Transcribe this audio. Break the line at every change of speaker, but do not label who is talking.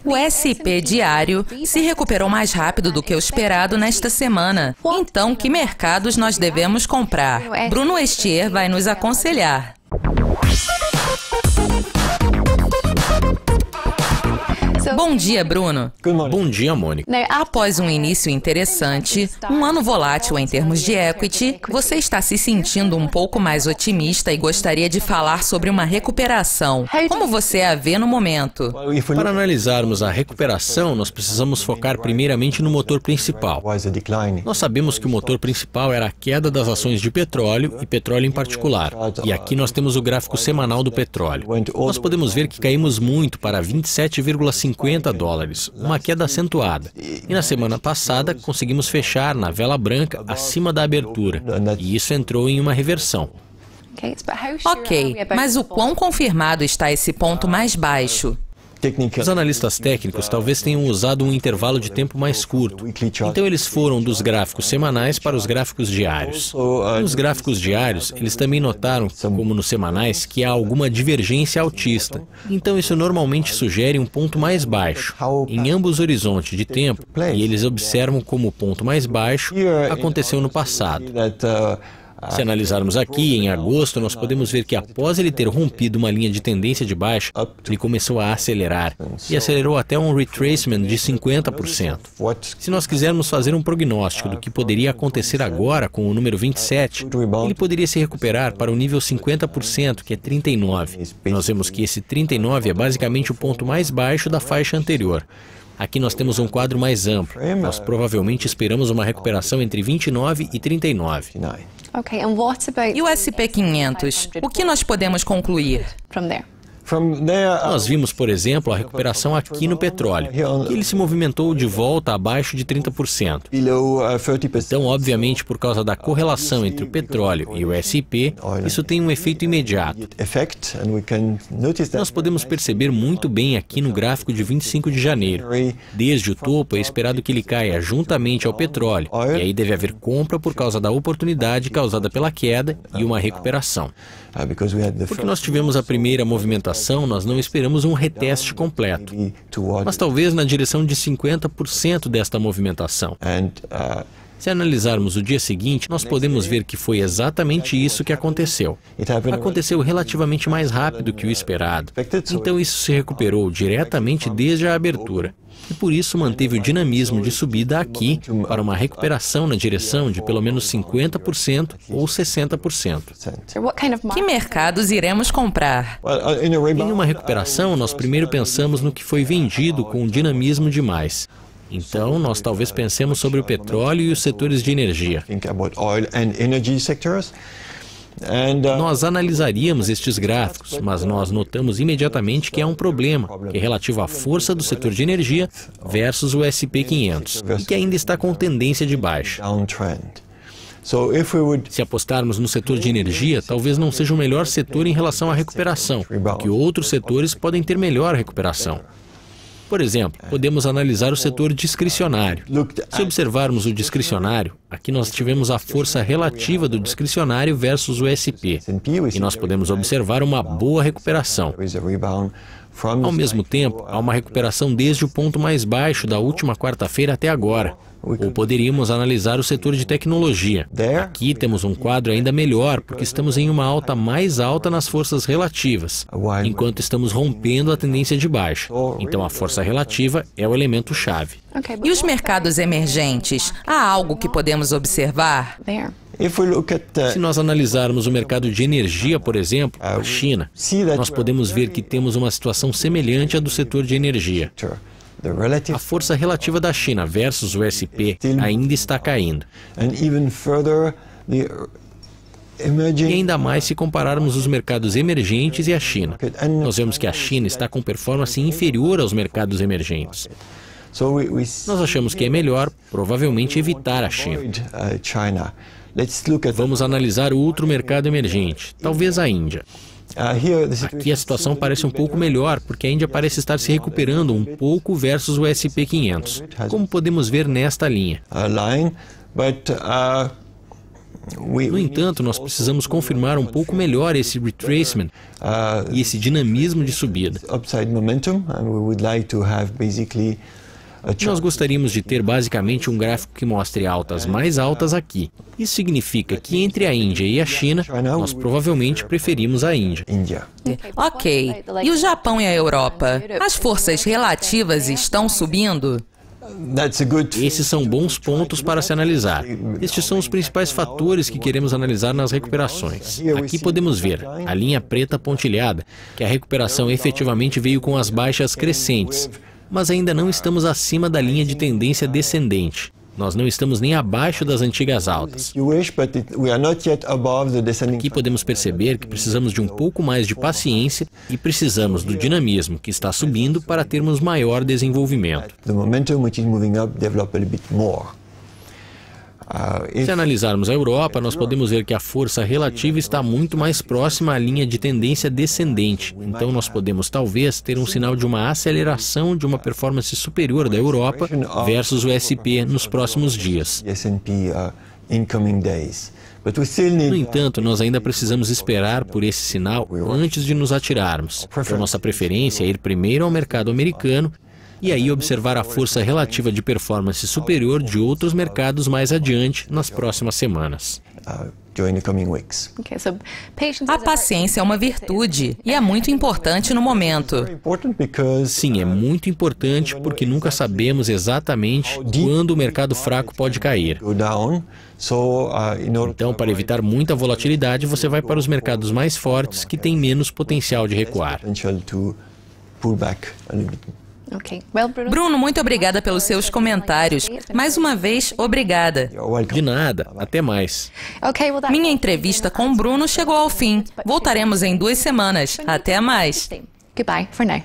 O S&P diário se recuperou mais rápido do que o esperado nesta semana. Então, que mercados nós devemos comprar? Bruno Estier vai nos aconselhar. Bom dia, Bruno.
Bom dia, Mônica.
Após um início interessante, um ano volátil em termos de equity, você está se sentindo um pouco mais otimista e gostaria de falar sobre uma recuperação. Como você a vê no momento?
Para analisarmos a recuperação, nós precisamos focar primeiramente no motor principal. Nós sabemos que o motor principal era a queda das ações de petróleo e petróleo em particular. E aqui nós temos o gráfico semanal do petróleo. Nós podemos ver que caímos muito para 27,50 dólares, uma queda acentuada. E na semana passada conseguimos fechar na vela branca acima da abertura. E isso entrou em uma reversão.
Ok, mas o quão confirmado está esse ponto mais baixo?
Os analistas técnicos talvez tenham usado um intervalo de tempo mais curto. Então eles foram dos gráficos semanais para os gráficos diários. Nos gráficos diários, eles também notaram, como nos semanais, que há alguma divergência altista. Então isso normalmente sugere um ponto mais baixo, em ambos os horizontes de tempo, e eles observam como o ponto mais baixo aconteceu no passado. Se analisarmos aqui, em agosto, nós podemos ver que após ele ter rompido uma linha de tendência de baixa, ele começou a acelerar, e acelerou até um retracement de 50%. Se nós quisermos fazer um prognóstico do que poderia acontecer agora com o número 27, ele poderia se recuperar para o nível 50%, que é 39. Nós vemos que esse 39 é basicamente o ponto mais baixo da faixa anterior. Aqui nós temos um quadro mais amplo. Nós provavelmente esperamos uma recuperação entre 29 e 39.
E o S&P 500? O que nós podemos concluir?
Nós vimos, por exemplo, a recuperação aqui no petróleo. Ele se movimentou de volta abaixo de 30%. Então, obviamente, por causa da correlação entre o petróleo e o S&P, isso tem um efeito imediato. Nós podemos perceber muito bem aqui no gráfico de 25 de janeiro. Desde o topo, é esperado que ele caia juntamente ao petróleo. E aí deve haver compra por causa da oportunidade causada pela queda e uma recuperação. Porque nós tivemos a primeira movimentação, nós não esperamos um reteste completo, mas talvez na direção de 50% desta movimentação. Se analisarmos o dia seguinte, nós podemos ver que foi exatamente isso que aconteceu. Aconteceu relativamente mais rápido que o esperado. Então isso se recuperou diretamente desde a abertura. E por isso manteve o dinamismo de subida aqui para uma recuperação na direção de pelo menos 50% ou 60%.
Que mercados iremos comprar?
Em uma recuperação, nós primeiro pensamos no que foi vendido com dinamismo demais. Então, nós talvez pensemos sobre o petróleo e os setores de energia. Nós analisaríamos estes gráficos, mas nós notamos imediatamente que há um problema, que é relativo à força do setor de energia versus o S&P 500, e que ainda está com tendência de baixa. Se apostarmos no setor de energia, talvez não seja o melhor setor em relação à recuperação, porque outros setores podem ter melhor recuperação. Por exemplo, podemos analisar o setor discricionário. Se observarmos o discricionário, aqui nós tivemos a força relativa do discricionário versus o S&P, e nós podemos observar uma boa recuperação. Ao mesmo tempo, há uma recuperação desde o ponto mais baixo da última quarta-feira até agora. Ou poderíamos analisar o setor de tecnologia. Aqui temos um quadro ainda melhor, porque estamos em uma alta mais alta nas forças relativas, enquanto estamos rompendo a tendência de baixa. Então a força relativa é o elemento-chave.
E os mercados emergentes? Há algo que podemos observar?
Se nós analisarmos o mercado de energia, por exemplo, a China, nós podemos ver que temos uma situação semelhante à do setor de energia. A força relativa da China versus o S&P ainda está caindo. E ainda mais se compararmos os mercados emergentes e a China. Nós vemos que a China está com performance inferior aos mercados emergentes. Nós achamos que é melhor, provavelmente, evitar a China. Vamos analisar o outro mercado emergente, talvez a Índia. Aqui a situação parece um pouco melhor, porque a Índia parece estar se recuperando um pouco versus o S&P 500, como podemos ver nesta linha. No entanto, nós precisamos confirmar um pouco melhor esse retracement e esse dinamismo de subida. Nós gostaríamos de ter basicamente um gráfico que mostre altas mais altas aqui. Isso significa que entre a Índia e a China, nós provavelmente preferimos a Índia.
Ok. E o Japão e a Europa? As forças relativas estão subindo?
Esses são bons pontos para se analisar. Estes são os principais fatores que queremos analisar nas recuperações. Aqui podemos ver a linha preta pontilhada, que a recuperação efetivamente veio com as baixas crescentes, mas ainda não estamos acima da linha de tendência descendente. Nós não estamos nem abaixo das antigas altas. Aqui podemos perceber que precisamos de um pouco mais de paciência e precisamos do dinamismo que está subindo para termos maior desenvolvimento. Se analisarmos a Europa, nós podemos ver que a força relativa está muito mais próxima à linha de tendência descendente. Então nós podemos talvez ter um sinal de uma aceleração de uma performance superior da Europa versus o SP nos próximos dias. No entanto, nós ainda precisamos esperar por esse sinal antes de nos atirarmos. A nossa preferência é ir primeiro ao mercado americano e aí observar a força relativa de performance superior de outros mercados mais adiante nas próximas semanas.
A paciência é uma virtude e é muito importante no momento.
Sim, é muito importante porque nunca sabemos exatamente quando o mercado fraco pode cair. Então, para evitar muita volatilidade, você vai para os mercados mais fortes que têm menos potencial de recuar.
Bruno, muito obrigada pelos seus comentários. Mais uma vez, obrigada.
De nada, até mais.
Minha entrevista com Bruno chegou ao fim. Voltaremos em 2 semanas. Até mais.
Goodbye for now.